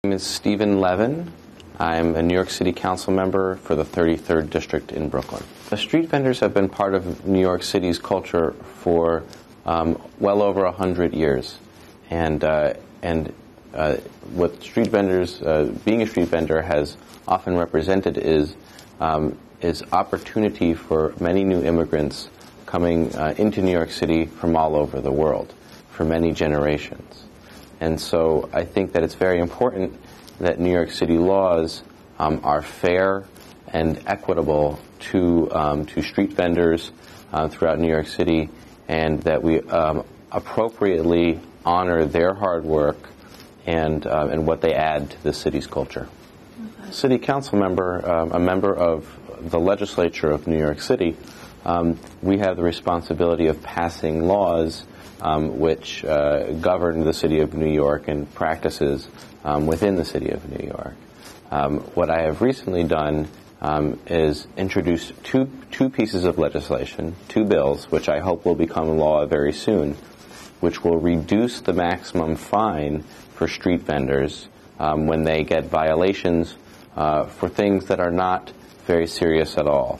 My name is Stephen Levin. I'm a New York City Council member for the 33rd District in Brooklyn. The street vendors have been part of New York City's culture for well over 100 years. And what street vendors, being a street vendor has often represented is opportunity for many new immigrants coming into New York City from all over the world for many generations. And so I think that it's very important that New York City laws are fair and equitable to street vendors throughout New York City, and that we appropriately honor their hard work and what they add to the city's culture. Okay. City council member, a member of the legislature of New York City, we have the responsibility of passing laws which govern the city of New York and practices within the city of New York. What I have recently done is introduce two pieces of legislation, two bills, which I hope will become law very soon, which will reduce the maximum fine for street vendors when they get violations for things that are not very serious at all.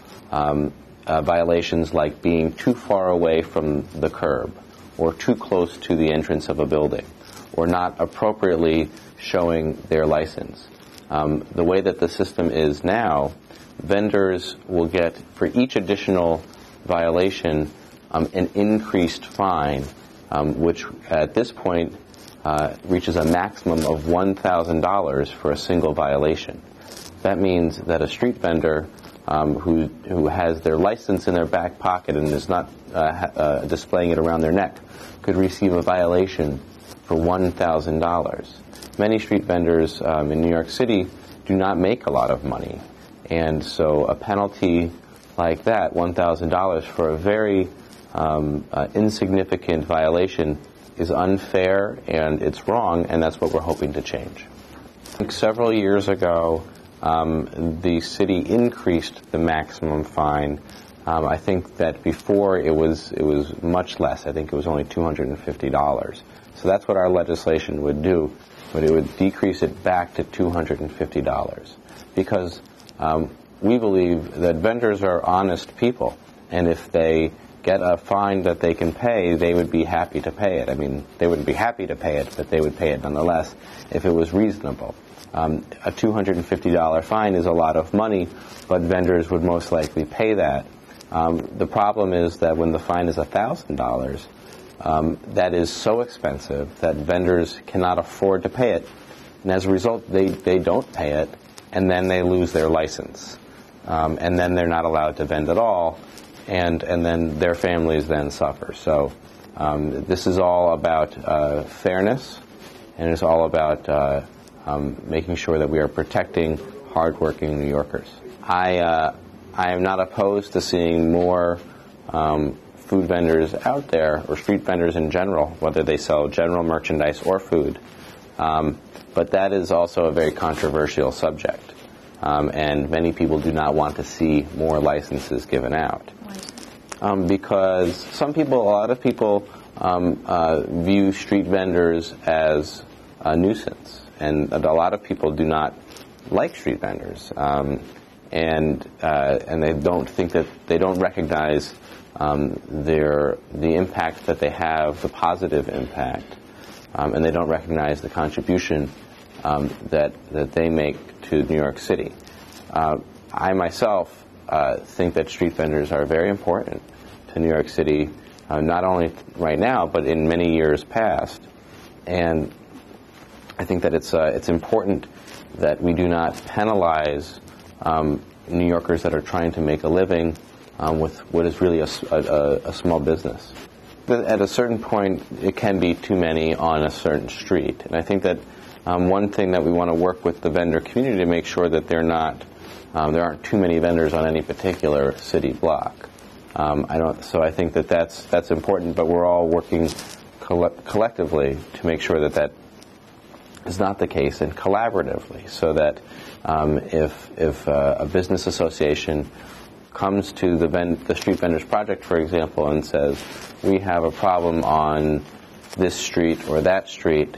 Violations like being too far away from the curb, or too close to the entrance of a building, or not appropriately showing their license. The way that the system is now, vendors will get, for each additional violation, an increased fine, which at this point reaches a maximum of $1,000 for a single violation. That means that a street vendor who has their license in their back pocket and is not displaying it around their neck could receive a violation for $1,000. Many street vendors in New York City do not make a lot of money, and so a penalty like that, $1,000 for a very insignificant violation, is unfair and it's wrong, and that's what we're hoping to change. Several years ago, the city increased the maximum fine. I think that before it was much less. I think it was only $250. So that's what our legislation would do, but it would decrease it back to $250, because we believe that vendors are honest people, and if they get a fine that they can pay, they would be happy to pay it. I mean, they wouldn't be happy to pay it, but they would pay it nonetheless if it was reasonable. A $250 fine is a lot of money, but vendors would most likely pay that. The problem is that when the fine is $1,000, that is so expensive that vendors cannot afford to pay it. And as a result, they don't pay it, and then they lose their license. And then they're not allowed to vend at all, and then their families then suffer. So this is all about fairness, and it's all about making sure that we are protecting hardworking New Yorkers. I am not opposed to seeing more food vendors out there, or street vendors in general, whether they sell general merchandise or food. But that is also a very controversial subject, and many people do not want to see more licenses given out. Because a lot of people view street vendors as a nuisance, and a lot of people do not like street vendors, and they don't think that they don't recognize the impact that they have, the positive impact, and they don't recognize the contribution that they make to New York City. I myself think that street vendors are very important to New York City, not only right now, but in many years past. And I think that it's important that we do not penalize New Yorkers that are trying to make a living with what is really a small business. But at a certain point, it can be too many on a certain street. And I think that one thing that we want to work with the vendor community to make sure that there aren't too many vendors on any particular city block. So I think that that's important, but we're all working collectively to make sure that is not the case, and collaboratively, so that if a business association comes to the Street Vendors Project, for example, and says, we have a problem on this street or that street,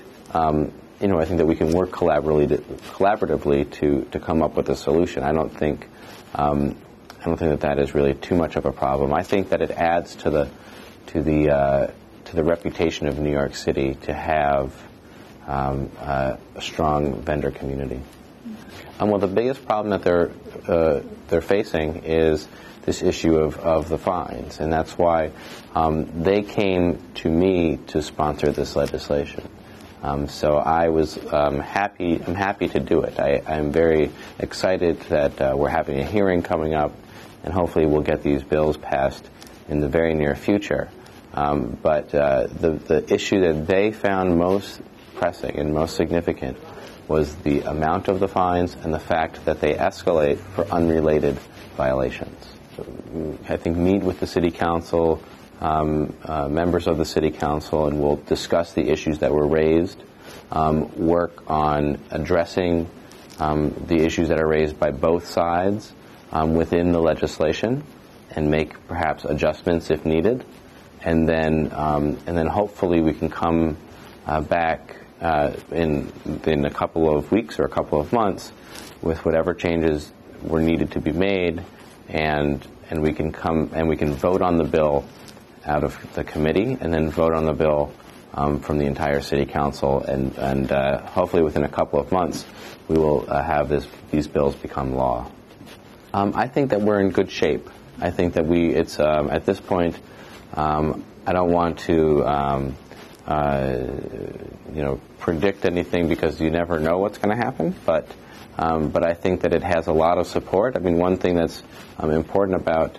I think that we can work collaboratively to come up with a solution. I don't think that is really too much of a problem. I think that it adds to the reputation of New York City to have a strong vendor community. Well, the biggest problem that they're facing is this issue of the fines, and that's why they came to me to sponsor this legislation. So I was I'm happy to do it. I'm very excited that we're having a hearing coming up, and hopefully we'll get these bills passed in the very near future. But the issue that they found most pressing and most significant was the amount of the fines and the fact that they escalate for unrelated violations. So I think meet with the City Council, members of the City Council, and we'll discuss the issues that were raised, work on addressing the issues that are raised by both sides within the legislation, and make perhaps adjustments if needed, and then hopefully we can come back in a couple of weeks or a couple of months with whatever changes were needed to be made, and we can vote on the bill out of the committee, and then vote on the bill from the entire City Council, and hopefully within a couple of months we will have these bills become law. I think that we're in good shape. I think that it's at this point. I don't want to predict anything, because you never know what's going to happen. But I think that it has a lot of support. I mean, one thing that's important about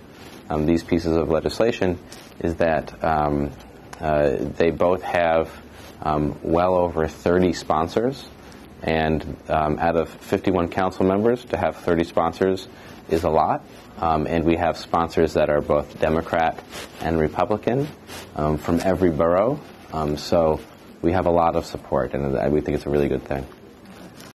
these pieces of legislation is that they both have well over 30 sponsors, and out of 51 council members, to have 30 sponsors is a lot. And we have sponsors that are both Democrat and Republican from every borough. So we have a lot of support, and we think it's a really good thing.